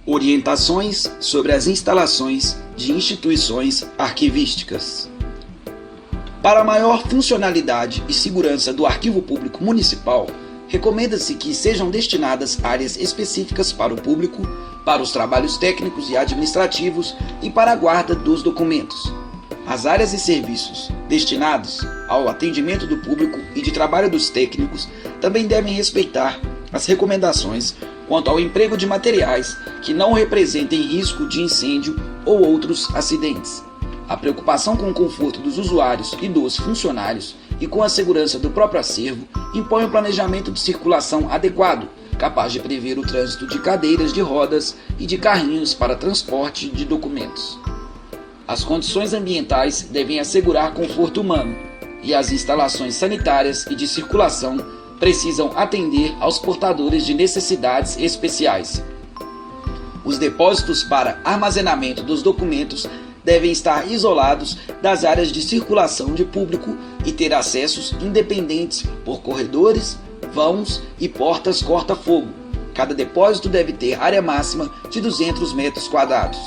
Orientações sobre as instalações de instituições arquivísticas. Para maior funcionalidade e segurança do arquivo público municipal, recomenda-se que sejam destinadas áreas específicas para o público, para os trabalhos técnicos e administrativos e para a guarda dos documentos. As áreas e serviços destinados ao atendimento do público e de trabalho dos técnicos também devem respeitar as recomendações quanto ao emprego de materiais que não representem risco de incêndio ou outros acidentes. A preocupação com o conforto dos usuários e dos funcionários e com a segurança do próprio acervo impõe um planejamento de circulação adequado, capaz de prever o trânsito de cadeiras de rodas e de carrinhos para transporte de documentos. As condições ambientais devem assegurar conforto humano e as instalações sanitárias e de circulação precisam atender aos portadores de necessidades especiais. Os depósitos para armazenamento dos documentos devem estar isolados das áreas de circulação de público e ter acessos independentes por corredores, vãos e portas corta-fogo. Cada depósito deve ter área máxima de 200 metros quadrados.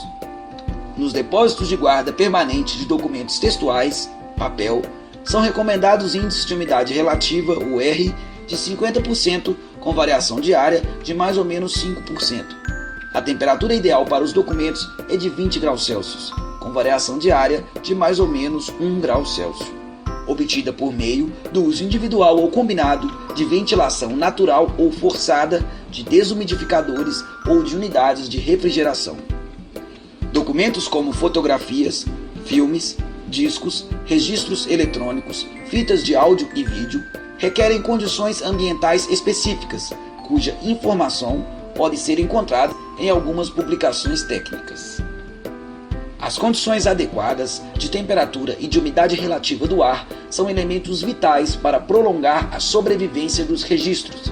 Nos depósitos de guarda permanente de documentos textuais, papel, são recomendados índices de umidade relativa, UR, de 50%, com variação diária de mais ou menos 5%. A temperatura ideal para os documentos é de 20 graus Celsius, com variação diária de mais ou menos 1 grau Celsius, obtida por meio do uso individual ou combinado de ventilação natural ou forçada, de desumidificadores ou de unidades de refrigeração. Documentos como fotografias, filmes, discos, registros eletrônicos, fitas de áudio e vídeo requerem condições ambientais específicas, cuja informação pode ser encontrada em algumas publicações técnicas. As condições adequadas de temperatura e de umidade relativa do ar são elementos vitais para prolongar a sobrevivência dos registros.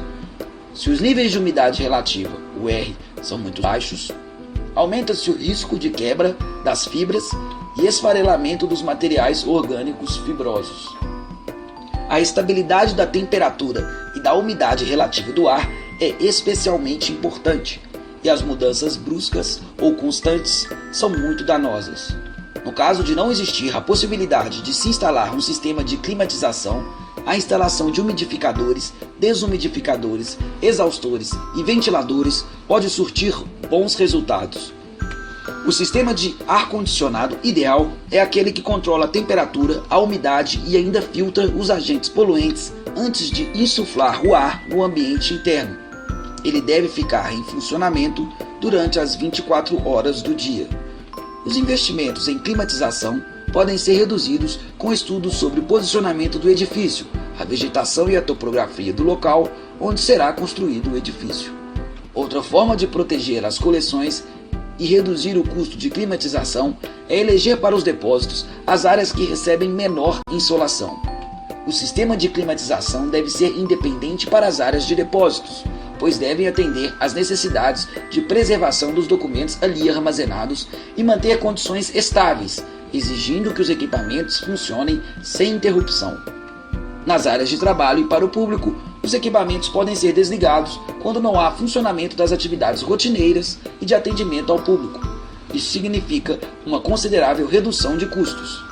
Se os níveis de umidade relativa, UR, são muito baixos, aumenta-se o risco de quebra das fibras e esfarelamento dos materiais orgânicos fibrosos. A estabilidade da temperatura e da umidade relativa do ar é especialmente importante, e as mudanças bruscas ou constantes são muito danosas. No caso de não existir a possibilidade de se instalar um sistema de climatização, a instalação de umidificadores, desumidificadores, exaustores e ventiladores pode surtir bons resultados. O sistema de ar-condicionado ideal é aquele que controla a temperatura, a umidade e ainda filtra os agentes poluentes antes de insuflar o ar no ambiente interno. Ele deve ficar em funcionamento durante as 24 horas do dia. Os investimentos em climatização podem ser reduzidos com estudos sobre o posicionamento do edifício, a vegetação e a topografia do local onde será construído o edifício. Outra forma de proteger as coleções e reduzir o custo de climatização é eleger para os depósitos as áreas que recebem menor insolação. O sistema de climatização deve ser independente para as áreas de depósitos, pois devem atender às necessidades de preservação dos documentos ali armazenados e manter condições estáveis, exigindo que os equipamentos funcionem sem interrupção. Nas áreas de trabalho e para o público, os equipamentos podem ser desligados quando não há funcionamento das atividades rotineiras e de atendimento ao público. Isso significa uma considerável redução de custos.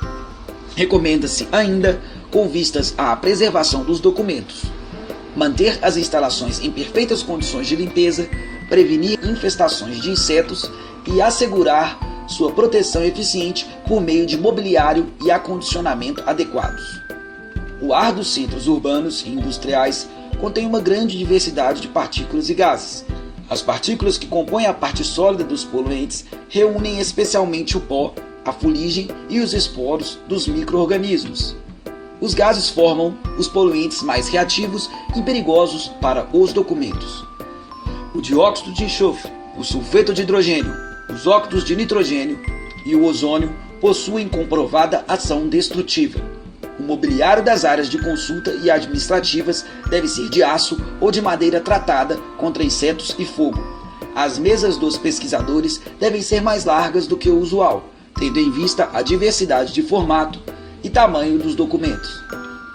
Recomenda-se ainda, com vistas à preservação dos documentos, manter as instalações em perfeitas condições de limpeza, prevenir infestações de insetos e assegurar sua proteção eficiente por meio de mobiliário e acondicionamento adequados. O ar dos centros urbanos e industriais contém uma grande diversidade de partículas e gases. As partículas que compõem a parte sólida dos poluentes reúnem especialmente o pó, a fuligem e os esporos dos micro-organismos. Os gases formam os poluentes mais reativos e perigosos para os documentos. O dióxido de enxofre, o sulfeto de hidrogênio, os óxidos de nitrogênio e o ozônio possuem comprovada ação destrutiva. O mobiliário das áreas de consulta e administrativas deve ser de aço ou de madeira tratada contra insetos e fogo. As mesas dos pesquisadores devem ser mais largas do que o usual, tendo em vista a diversidade de formato e tamanho dos documentos.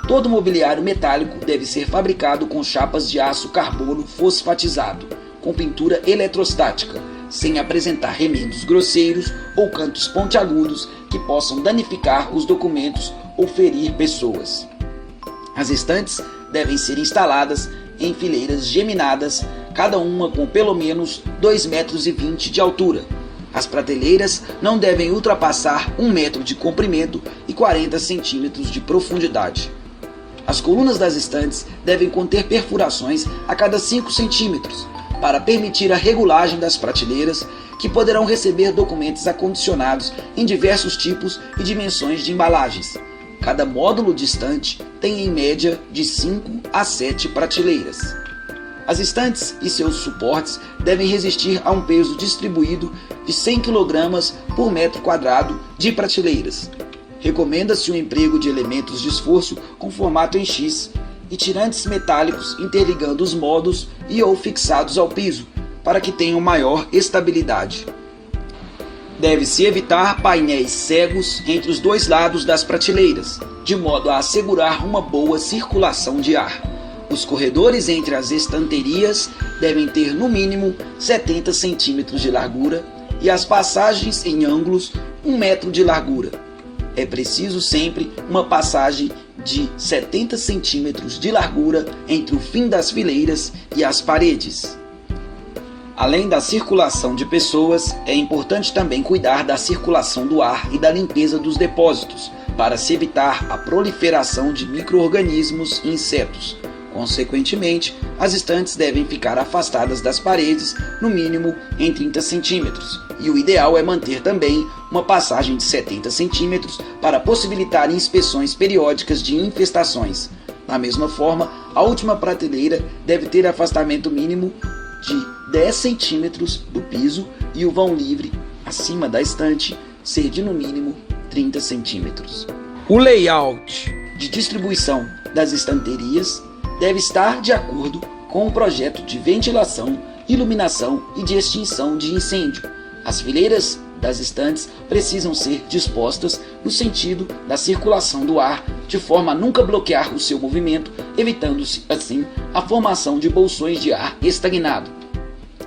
Todo mobiliário metálico deve ser fabricado com chapas de aço carbono fosfatizado, com pintura eletrostática, sem apresentar remendos grosseiros ou cantos pontiagudos que possam danificar os documentos ou ferir pessoas. As estantes devem ser instaladas em fileiras geminadas, cada uma com pelo menos 2,20 metros de altura. As prateleiras não devem ultrapassar 1 metro de comprimento e 40 centímetros de profundidade. As colunas das estantes devem conter perfurações a cada 5 centímetros, para permitir a regulagem das prateleiras, que poderão receber documentos acondicionados em diversos tipos e dimensões de embalagens. Cada módulo de estante tem em média de 5 a 7 prateleiras. As estantes e seus suportes devem resistir a um peso distribuído de 100 kg por metro quadrado de prateleiras. Recomenda-se o emprego de elementos de esforço com formato em X e tirantes metálicos interligando os módulos e ou fixados ao piso, para que tenham maior estabilidade. Deve-se evitar painéis cegos entre os dois lados das prateleiras, de modo a assegurar uma boa circulação de ar. Os corredores entre as estanterias devem ter no mínimo 70 centímetros de largura e as passagens em ângulos 1 metro de largura. É preciso sempre uma passagem de 70 centímetros de largura entre o fim das fileiras e as paredes. Além da circulação de pessoas, é importante também cuidar da circulação do ar e da limpeza dos depósitos, para se evitar a proliferação de micro-organismos e insetos. Consequentemente, as estantes devem ficar afastadas das paredes, no mínimo em 30 centímetros, e o ideal é manter também uma passagem de 70 centímetros para possibilitar inspeções periódicas de infestações. Da mesma forma, a última prateleira deve ter afastamento mínimo de 10 centímetros do piso e o vão livre acima da estante ser de no mínimo 30 centímetros. O layout de distribuição das estanterias deve estar de acordo com o projeto de ventilação, iluminação e de extinção de incêndio. As fileiras das estantes precisam ser dispostas no sentido da circulação do ar, de forma a nunca bloquear o seu movimento, evitando-se assim a formação de bolsões de ar estagnado.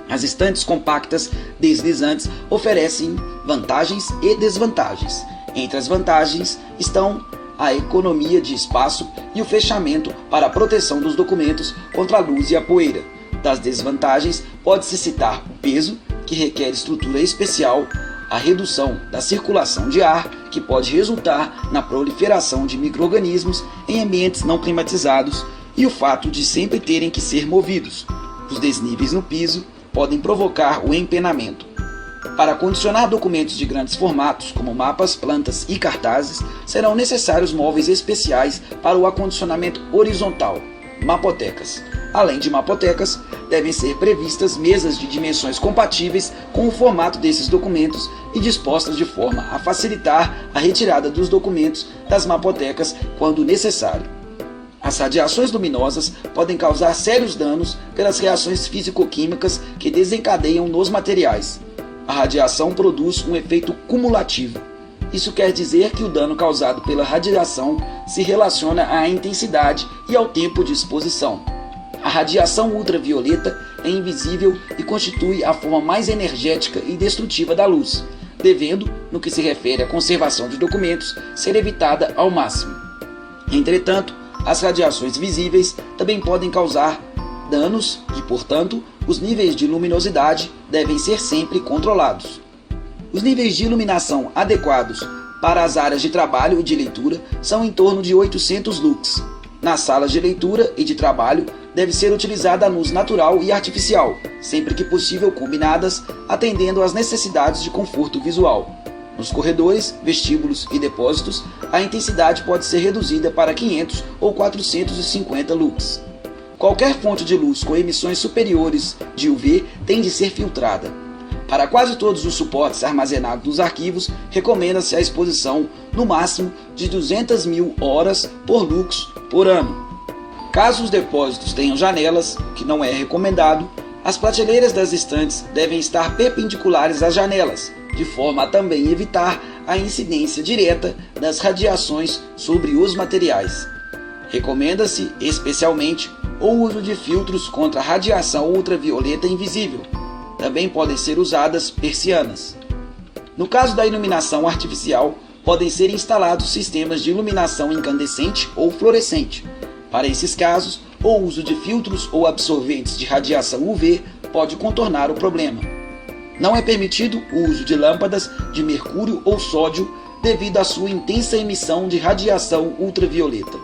As estantes compactas deslizantes oferecem vantagens e desvantagens. Entre as vantagens estão a economia de espaço e o fechamento para a proteção dos documentos contra a luz e a poeira. Das desvantagens, pode-se citar o peso, que requer estrutura especial, a redução da circulação de ar, que pode resultar na proliferação de micro-organismos em ambientes não climatizados, e o fato de sempre terem que ser movidos. Os desníveis no piso podem provocar o empenamento. Para acondicionar documentos de grandes formatos, como mapas, plantas e cartazes, serão necessários móveis especiais para o acondicionamento horizontal, mapotecas. Além de mapotecas, devem ser previstas mesas de dimensões compatíveis com o formato desses documentos e dispostas de forma a facilitar a retirada dos documentos das mapotecas quando necessário. As radiações luminosas podem causar sérios danos pelas reações físico-químicas que desencadeiam nos materiais. A radiação produz um efeito cumulativo. Isso quer dizer que o dano causado pela radiação se relaciona à intensidade e ao tempo de exposição. A radiação ultravioleta é invisível e constitui a forma mais energética e destrutiva da luz, devendo, no que se refere à conservação de documentos, ser evitada ao máximo. Entretanto, as radiações visíveis também podem causar danos e, portanto, os níveis de luminosidade devem ser sempre controlados. Os níveis de iluminação adequados para as áreas de trabalho e de leitura são em torno de 800 lux. Nas salas de leitura e de trabalho deve ser utilizada a luz natural e artificial, sempre que possível combinadas, atendendo às necessidades de conforto visual. Nos corredores, vestíbulos e depósitos, a intensidade pode ser reduzida para 500 ou 450 lux. Qualquer fonte de luz com emissões superiores de UV tem de ser filtrada. Para quase todos os suportes armazenados nos arquivos, recomenda-se a exposição no máximo de 200.000 horas por lux por ano. Caso os depósitos tenham janelas, que não é recomendado, as prateleiras das estantes devem estar perpendiculares às janelas, de forma a também evitar a incidência direta das radiações sobre os materiais. Recomenda-se, especialmente, o uso de filtros contra a radiação ultravioleta invisível. também podem ser usadas persianas. No caso da iluminação artificial, podem ser instalados sistemas de iluminação incandescente ou fluorescente. Para esses casos, o uso de filtros ou absorventes de radiação UV pode contornar o problema. Não é permitido o uso de lâmpadas de mercúrio ou sódio devido à sua intensa emissão de radiação ultravioleta.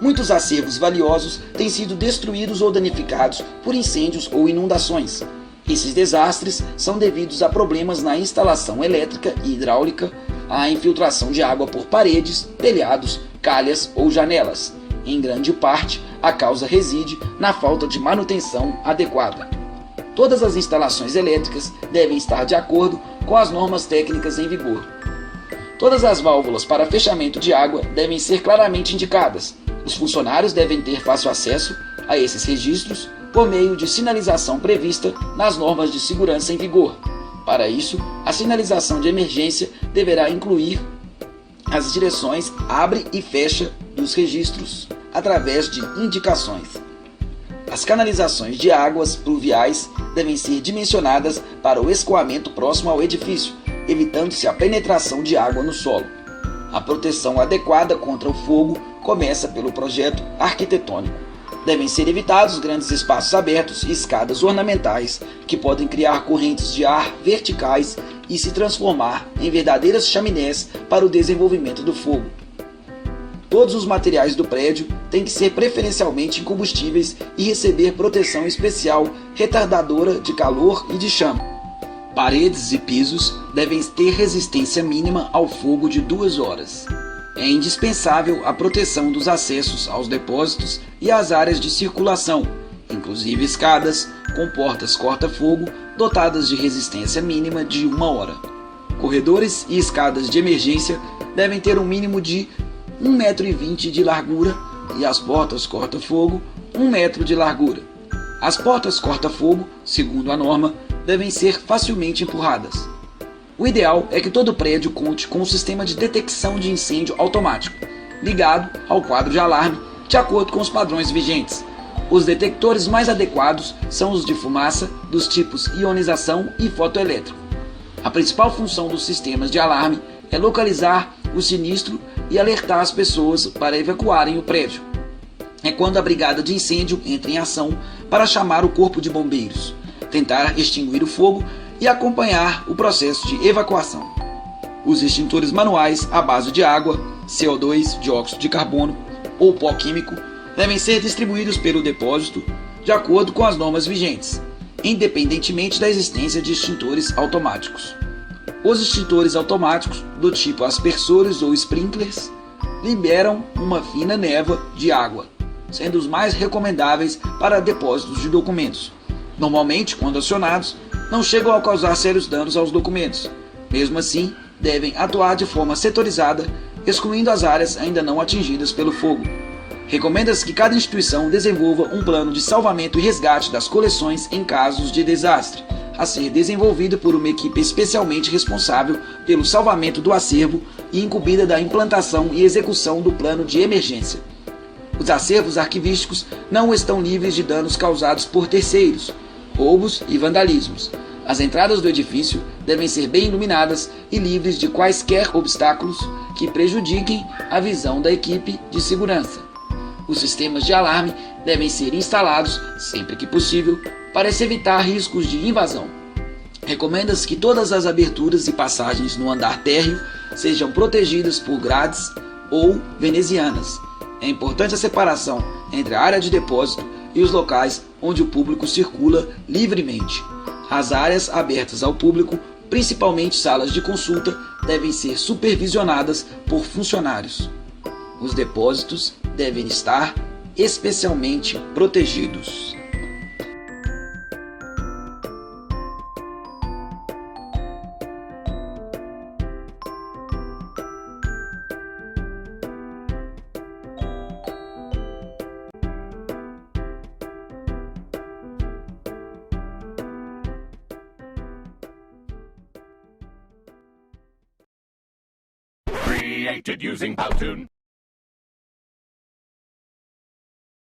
Muitos acervos valiosos têm sido destruídos ou danificados por incêndios ou inundações. Esses desastres são devidos a problemas na instalação elétrica e hidráulica, à infiltração de água por paredes, telhados, calhas ou janelas. Em grande parte, a causa reside na falta de manutenção adequada. Todas as instalações elétricas devem estar de acordo com as normas técnicas em vigor. Todas as válvulas para fechamento de água devem ser claramente indicadas. Os funcionários devem ter fácil acesso a esses registros por meio de sinalização prevista nas normas de segurança em vigor. Para isso, a sinalização de emergência deverá incluir as direções abre e fecha dos registros através de indicações. As canalizações de águas pluviais devem ser dimensionadas para o escoamento próximo ao edifício, evitando-se a penetração de água no solo. A proteção adequada contra o fogo começa pelo projeto arquitetônico. Devem ser evitados grandes espaços abertos e escadas ornamentais que podem criar correntes de ar verticais e se transformar em verdadeiras chaminés para o desenvolvimento do fogo. Todos os materiais do prédio têm que ser preferencialmente incombustíveis e receber proteção especial retardadora de calor e de chama. Paredes e pisos devem ter resistência mínima ao fogo de 2 horas. É indispensável a proteção dos acessos aos depósitos e às áreas de circulação, inclusive escadas com portas corta-fogo dotadas de resistência mínima de 1 hora. Corredores e escadas de emergência devem ter um mínimo de 1,20 m de largura e as portas corta-fogo 1 metro de largura. As portas corta-fogo, segundo a norma, devem ser facilmente empurradas. O ideal é que todo prédio conte com um sistema de detecção de incêndio automático, ligado ao quadro de alarme, de acordo com os padrões vigentes. Os detectores mais adequados são os de fumaça, dos tipos ionização e fotoelétrico. A principal função dos sistemas de alarme é localizar o sinistro e alertar as pessoas para evacuarem o prédio. É quando a brigada de incêndio entra em ação para chamar o corpo de bombeiros, tentar extinguir o fogo e acompanhar o processo de evacuação. Os extintores manuais à base de água, CO2, dióxido de carbono ou pó químico devem ser distribuídos pelo depósito de acordo com as normas vigentes, independentemente da existência de extintores automáticos. Os extintores automáticos, do tipo aspersores ou sprinklers, liberam uma fina névoa de água, sendo os mais recomendáveis para depósitos de documentos. Normalmente, quando acionados, não chegam a causar sérios danos aos documentos. Mesmo assim, devem atuar de forma setorizada, excluindo as áreas ainda não atingidas pelo fogo. Recomenda-se que cada instituição desenvolva um plano de salvamento e resgate das coleções em casos de desastre, a ser desenvolvido por uma equipe especialmente responsável pelo salvamento do acervo e incumbida da implantação e execução do plano de emergência. Os acervos arquivísticos não estão livres de danos causados por terceiros, roubos e vandalismos. As entradas do edifício devem ser bem iluminadas e livres de quaisquer obstáculos que prejudiquem a visão da equipe de segurança. Os sistemas de alarme devem ser instalados, sempre que possível, para se evitar riscos de invasão. Recomenda-se que todas as aberturas e passagens no andar térreo sejam protegidas por grades ou venezianas. É importante a separação entre a área de depósito e os locais onde o público circula livremente. As áreas abertas ao público, principalmente salas de consulta, devem ser supervisionadas por funcionários. Os depósitos devem estar especialmente protegidos. Created using Powtoon.